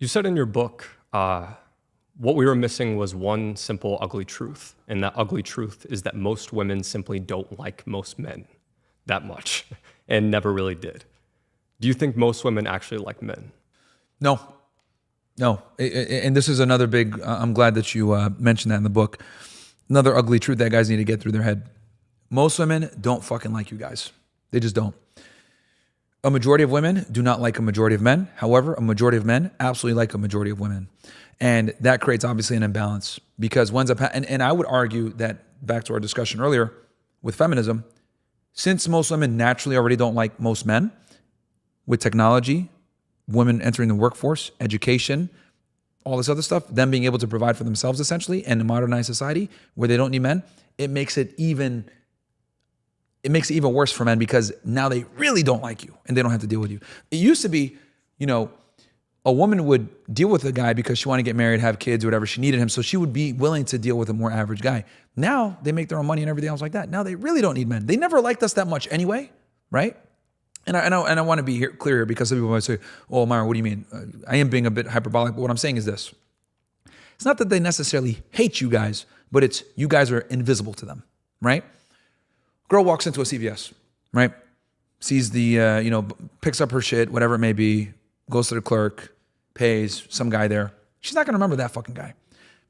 You said in your book, what we were missing was one simple, ugly truth. And that ugly truth is that most women simply don't like most men that much and never really did. Do you think most women actually like men? No. And this is another big, I'm glad that you mentioned that in the book. Another ugly truth that guys need to get through their head. Most women don't fucking like you guys. They just don't. A majority of women do not like a majority of men. However, a majority of men absolutely like a majority of women. And that creates obviously an imbalance because and I would argue that back to our discussion earlier with feminism, since most women naturally already don't like most men, with technology, women entering the workforce, education, all this other stuff, them being able to provide for themselves essentially in a modernized society where they don't need men, it makes it even worse for men because now they really don't like you and they don't have to deal with you. It used to be, a woman would deal with a guy because she wanted to get married, have kids, or whatever. She needed him. So she would be willing to deal with a more average guy. Now they make their own money and everything else like that. Now they really don't need men. They never liked us that much anyway, right? And I want to be clear here because some people might say, oh, Myra, what do you mean? I am being a bit hyperbolic, but what I'm saying is this. It's not that they necessarily hate you guys, but it's you guys are invisible to them, right? Girl walks into a CVS, right? Sees the, picks up her shit, whatever it may be, goes to the clerk, pays, some guy there. She's not going to remember that fucking guy.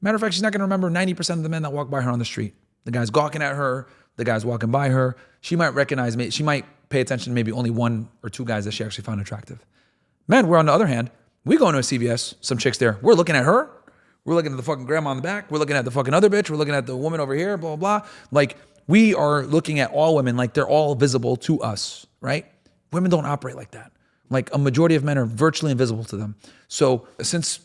Matter of fact, she's not going to remember 90% of the men that walk by her on the street. The guy's gawking at her, the guy's walking by her. She might recognize me. She might pay attention to maybe only one or two guys that she actually found attractive. Men, we're on the other hand, we go into a CVS, some chicks there. We're looking at her. We're looking at the fucking grandma in the back. We're looking at the fucking other bitch. We're looking at the woman over here, blah, blah, blah. Like, we are looking at all women like they're all visible to us, right? Women don't operate like that. Like a majority of men are virtually invisible to them. So since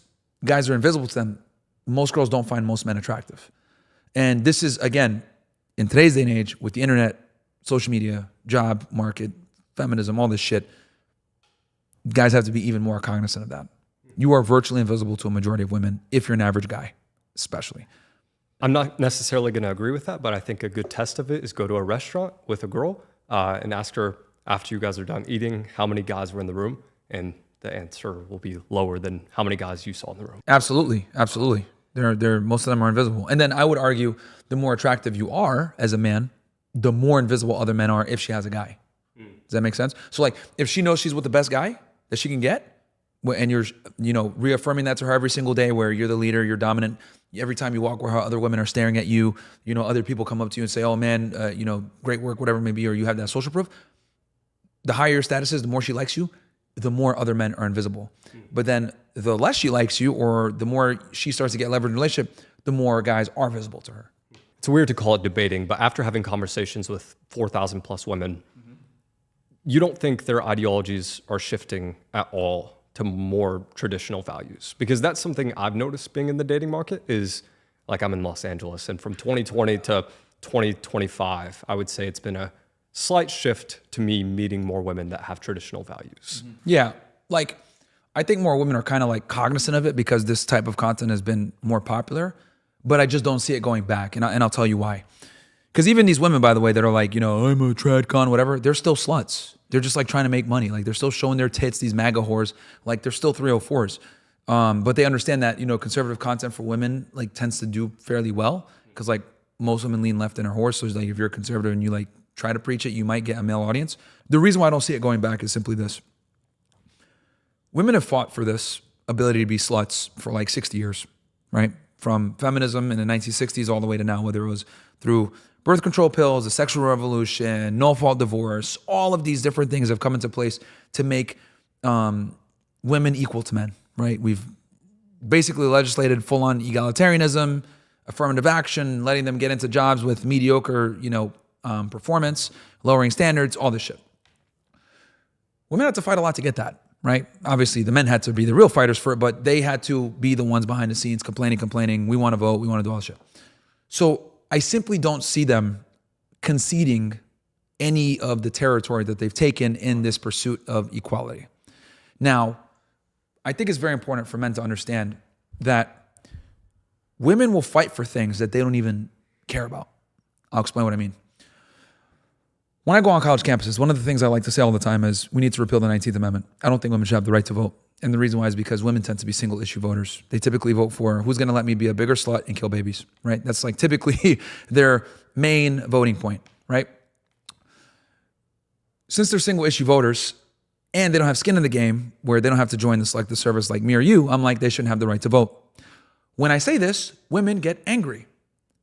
guys are invisible to them, most girls don't find most men attractive. And this is, again, in today's day and age, with the internet, social media, job market, feminism, all this shit, guys have to be even more cognizant of that. You are virtually invisible to a majority of women if you're an average guy, especially. I'm not necessarily going to agree with that, but I think a good test of it is go to a restaurant with a girl and ask her after you guys are done eating how many guys were in the room, and the answer will be lower than how many guys you saw in the room. Absolutely. Most of them are invisible. And then I would argue the more attractive you are as a man, the more invisible other men are if she has a guy. Does that make sense? So like if she knows she's with the best guy that she can get, and you're reaffirming that to her every single day where you're the leader, you're dominant, every time you walk where other women are staring at you, other people come up to you and say, oh man, great work, whatever it may be, or you have that social proof. The higher your status is, the more she likes you, the more other men are invisible. But then the less she likes you or the more she starts to get leverage in a relationship, the more guys are visible to her. It's weird to call it debating, but after having conversations with 4,000 plus women, you don't think their ideologies are shifting at all to more traditional values? Because that's something I've noticed being in the dating market is, like, I'm in Los Angeles, and from 2020 to 2025, I would say it's been a slight shift to me meeting more women that have traditional values. Yeah, like I think more women are kind of like cognizant of it because this type of content has been more popular, but I just don't see it going back, and I'll tell you why. Because even these women, by the way, that are like, I'm a trad con, whatever, they're still sluts. They're just like trying to make money. Like they're still showing their tits, these MAGA whores, like they're still 304s. But they understand that, conservative content for women like tends to do fairly well because like most women lean left and are whores. So it's like if you're a conservative and you like try to preach it, you might get a male audience. The reason why I don't see it going back is simply this. Women have fought for this ability to be sluts for like 60 years, right? From feminism in the 1960s all the way to now, whether it was through birth control pills, the sexual revolution, no-fault divorce, all of these different things have come into place to make women equal to men, right? We've basically legislated full-on egalitarianism, affirmative action, letting them get into jobs with mediocre, performance, lowering standards, all this shit. Women had to fight a lot to get that, right? Obviously, the men had to be the real fighters for it, but they had to be the ones behind the scenes complaining, we want to vote, we want to do all this shit. So I simply don't see them conceding any of the territory that they've taken in this pursuit of equality. Now, I think it's very important for men to understand that women will fight for things that they don't even care about. I'll explain what I mean. When I go on college campuses, one of the things I like to say all the time is we need to repeal the 19th Amendment. I don't think women should have the right to vote. And the reason why is because women tend to be single issue voters. They typically vote for who's going to let me be a bigger slut and kill babies, right? That's like typically their main voting point, right? Since they're single issue voters and they don't have skin in the game where they don't have to join the selective service like me or you, I'm like, they shouldn't have the right to vote. When I say this, women get angry.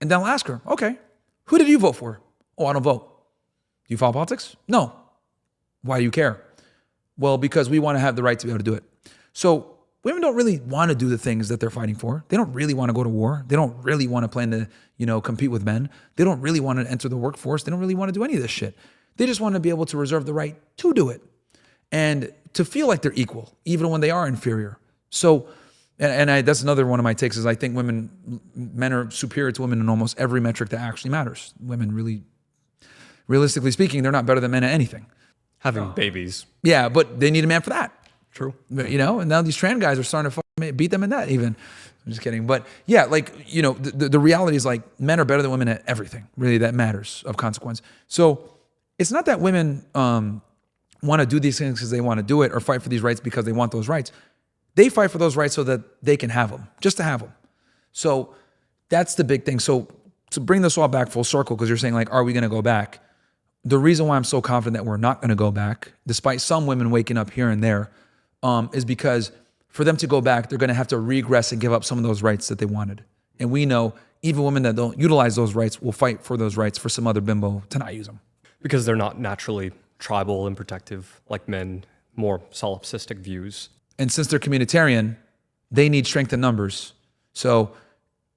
And then I'll ask her, okay, who did you vote for? Oh, I don't vote. Do you follow politics? No. Why do you care? Well, because we want to have the right to be able to do it. So women don't really want to do the things that they're fighting for. They don't really want to go to war. They don't really want to plan to, compete with men. They don't really want to enter the workforce. They don't really want to do any of this shit. They just want to be able to reserve the right to do it and to feel like they're equal, even when they are inferior. So, that's another one of my takes is I think men are superior to women in almost every metric that actually matters. Women really, realistically speaking, they're not better than men at anything. Having babies. Yeah, but they need a man for that. True. And now these trans guys are starting to beat them in that even. I'm just kidding. But yeah, the reality is men are better than women at everything, really, that matters of consequence. So it's not that women want to do these things because they want to do it or fight for these rights because they want those rights. They fight for those rights so that they can have them, just to have them. So that's the big thing. So to bring this all back full circle, because you're saying are we going to go back? The reason why I'm so confident that we're not going to go back, despite some women waking up here and there, is because for them to go back, they're going to have to regress and give up some of those rights that they wanted. And we know even women that don't utilize those rights will fight for those rights for some other bimbo to not use them. Because they're not naturally tribal and protective like men, more solipsistic views. And since they're communitarian, they need strength in numbers. So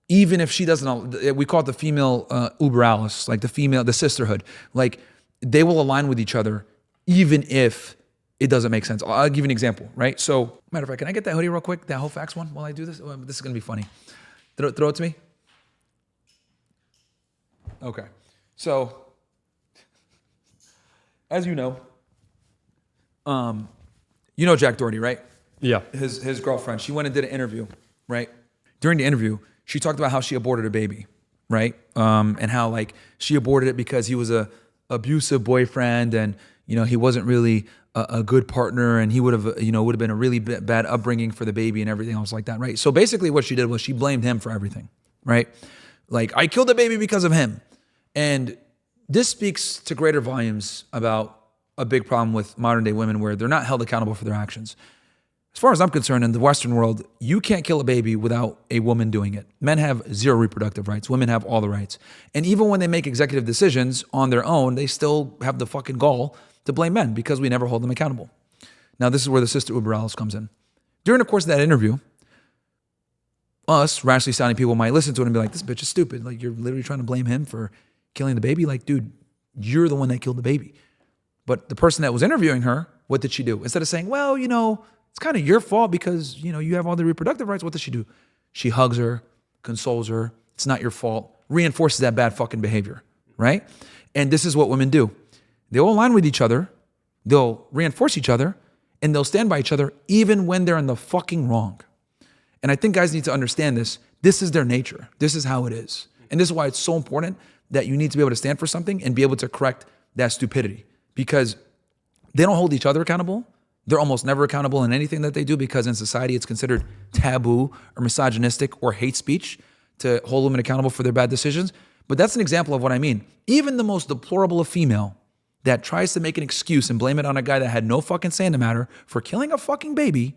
even if she doesn't, we call it the female Unbearable, the sisterhood. They will align with each other even if it doesn't make sense. I'll give you an example, right? So, matter of fact, can I get that hoodie real quick? That whole facts one while I do this? This is going to be funny. Throw it to me. Okay. So, as you know Jack Doherty, right? Yeah. His girlfriend, she went and did an interview, right? During the interview, she talked about how she aborted a baby, right? And how she aborted it because he was a abusive boyfriend and, he wasn't really a good partner and he would have been a really bad upbringing for the baby and everything else like that, right? So basically what she did was she blamed him for everything, right? I killed the baby because of him. And this speaks to greater volumes about a big problem with modern day women where they're not held accountable for their actions. As far as I'm concerned, in the Western world, you can't kill a baby without a woman doing it. Men have zero reproductive rights. Women have all the rights. And even when they make executive decisions on their own, they still have the fucking gall to blame men because we never hold them accountable. Now, this is where the sister Unbearable comes in. During the course of that interview, us rationally sounding people might listen to it and be like, this bitch is stupid. You're literally trying to blame him for killing the baby. Dude, you're the one that killed the baby. But the person that was interviewing her, what did she do? Instead of saying, well, it's kind of your fault because, you have all the reproductive rights. What does she do? She hugs her, consoles her. It's not your fault. Reinforces that bad fucking behavior, right? And this is what women do. They'll align with each other. They'll reinforce each other and they'll stand by each other even when they're in the fucking wrong. And I think guys need to understand this. This is their nature. This is how it is. And this is why it's so important that you need to be able to stand for something and be able to correct that stupidity because they don't hold each other accountable. They're almost never accountable in anything that they do because in society it's considered taboo or misogynistic or hate speech to hold women accountable for their bad decisions. But that's an example of what I mean. Even the most deplorable of female that tries to make an excuse and blame it on a guy that had no fucking say in the matter for killing a fucking baby,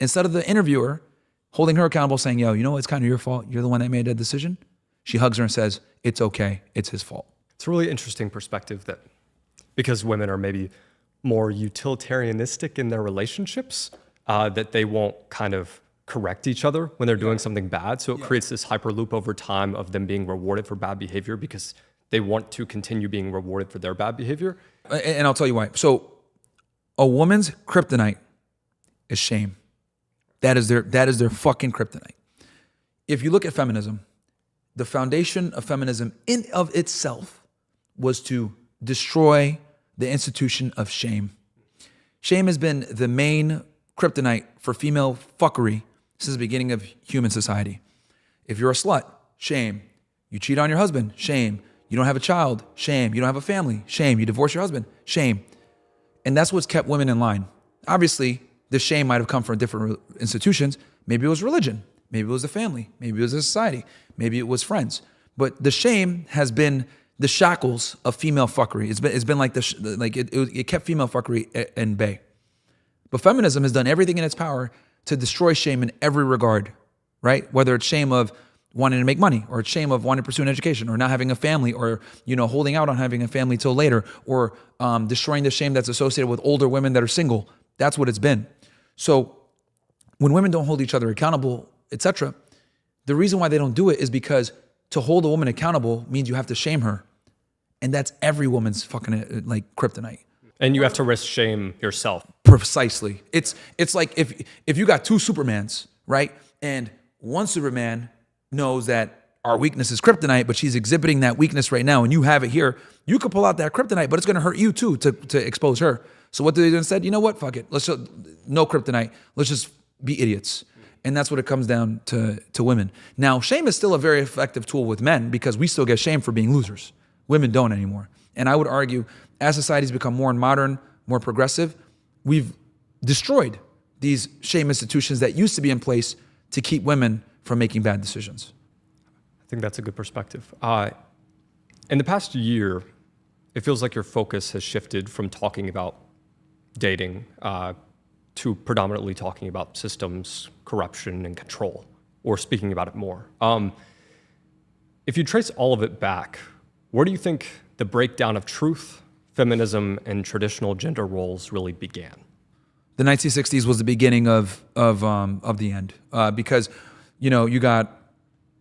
instead of the interviewer holding her accountable saying, yo, it's kind of your fault. You're the one that made that decision. She hugs her and says, it's okay. It's his fault. It's a really interesting perspective that because women are maybe more utilitarianistic in their relationships, that they won't kind of correct each other when they're doing something bad. So it creates this hyperloop over time of them being rewarded for bad behavior because they want to continue being rewarded for their bad behavior. And I'll tell you why. So a woman's kryptonite is shame. That is their fucking kryptonite. If you look at feminism, the foundation of feminism in of itself was to destroy the institution of shame. Shame has been the main kryptonite for female fuckery since the beginning of human society. If you're a slut, shame. You cheat on your husband, shame. You don't have a child, shame. You don't have a family, shame. You divorce your husband, shame. And that's what's kept women in line. Obviously, the shame might have come from different institutions. Maybe it was religion. Maybe it was the family. Maybe it was the society. Maybe it was friends. But the shame has been the shackles of female fuckery. It's been like it kept female fuckery in bay. But feminism has done everything in its power to destroy shame in every regard, right? Whether it's shame of wanting to make money, or it's shame of wanting to pursue an education, or not having a family, or holding out on having a family till later, or destroying the shame that's associated with older women that are single. That's what it's been. So when women don't hold each other accountable, etc., the reason why they don't do it is because to hold a woman accountable means you have to shame her, and that's every woman's fucking like kryptonite. And you have to risk shame yourself. Precisely. It's like if you got two Supermans, right? And one Superman knows that our weakness is kryptonite, but she's exhibiting that weakness right now, and you have it here. You could pull out that kryptonite, but it's going to hurt you too to expose her. So what do they do instead? You know what? Fuck it. Let's just, no kryptonite. Let's just be idiots. And that's what it comes down to women. Now, shame is still a very effective tool with men because we still get shamed for being losers. Women don't anymore. And I would argue, as society's become more modern, more progressive, we've destroyed these shame institutions that used to be in place to keep women from making bad decisions. I think that's a good perspective. In the past year, it feels like your focus has shifted from talking about dating to predominantly talking about systems, corruption, and control, or speaking about it more. If you trace all of it back, where do you think the breakdown of truth, feminism, and traditional gender roles really began? The 1960s was the beginning of the end because you got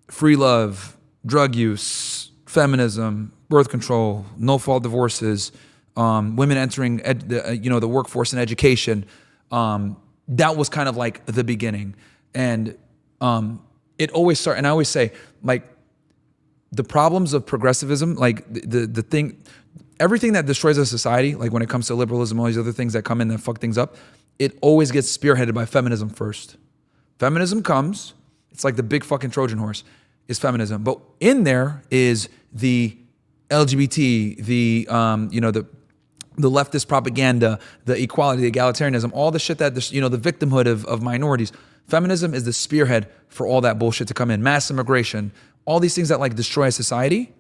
free love, drug use, feminism, birth control, no-fault divorces, women entering the workforce and education. That was kind of like the beginning, and it always started. And I always say, like, the problems of progressivism, like the thing, everything that destroys a society, like when it comes to liberalism, all these other things that come in that fuck things up, it always gets spearheaded by feminism first. Feminism comes, it's like the big fucking Trojan horse is feminism, but in there is the LGBT, the leftist propaganda, the equality, the egalitarianism, all the shit that, the victimhood of minorities. Feminism is the spearhead for all that bullshit to come in. Mass immigration, all these things that like destroy a society,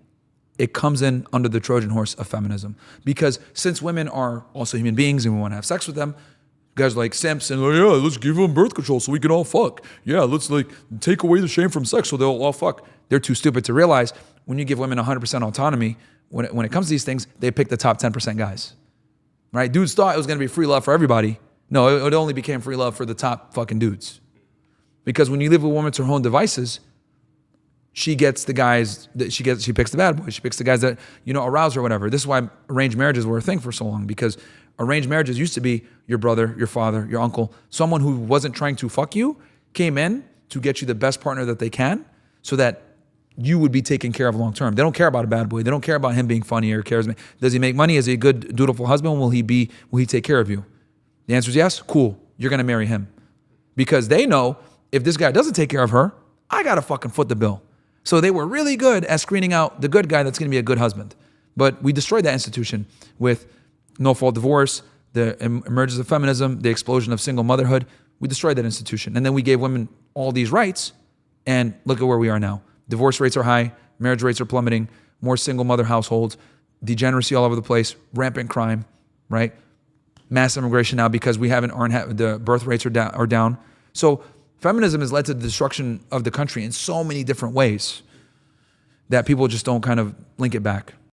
it comes in under the Trojan horse of feminism. Because since women are also human beings and we want to have sex with them, guys like simps and like, yeah, let's give them birth control so we can all fuck. Yeah, let's like take away the shame from sex so they'll all fuck. They're too stupid to realize when you give women 100% autonomy, when it comes to these things, they pick the top 10% guys. Right? Dudes thought it was going to be free love for everybody. No, it only became free love for the top fucking dudes. Because when you live with a woman to her own devices, she gets the guys that she picks the bad boys. She picks the guys that, arouse her or whatever. This is why arranged marriages were a thing for so long, because arranged marriages used to be your brother, your father, your uncle, someone who wasn't trying to fuck you, came in to get you the best partner that they can so that you would be taken care of long term. They don't care about a bad boy. They don't care about him being funny or charismatic. Does he make money? Is he a good, dutiful husband? Will he take care of you? The answer is yes. Cool. You're going to marry him. Because they know if this guy doesn't take care of her, I got to fucking foot the bill. So they were really good at screening out the good guy that's going to be a good husband. But we destroyed that institution with no-fault divorce, the emergence of feminism, the explosion of single motherhood. We destroyed that institution. And then we gave women all these rights, and look at where we are now. Divorce rates are high, marriage rates are plummeting, more single mother households, degeneracy all over the place, rampant crime, right? Mass immigration now because the birth rates are down. So feminism has led to the destruction of the country in so many different ways that people just don't kind of link it back.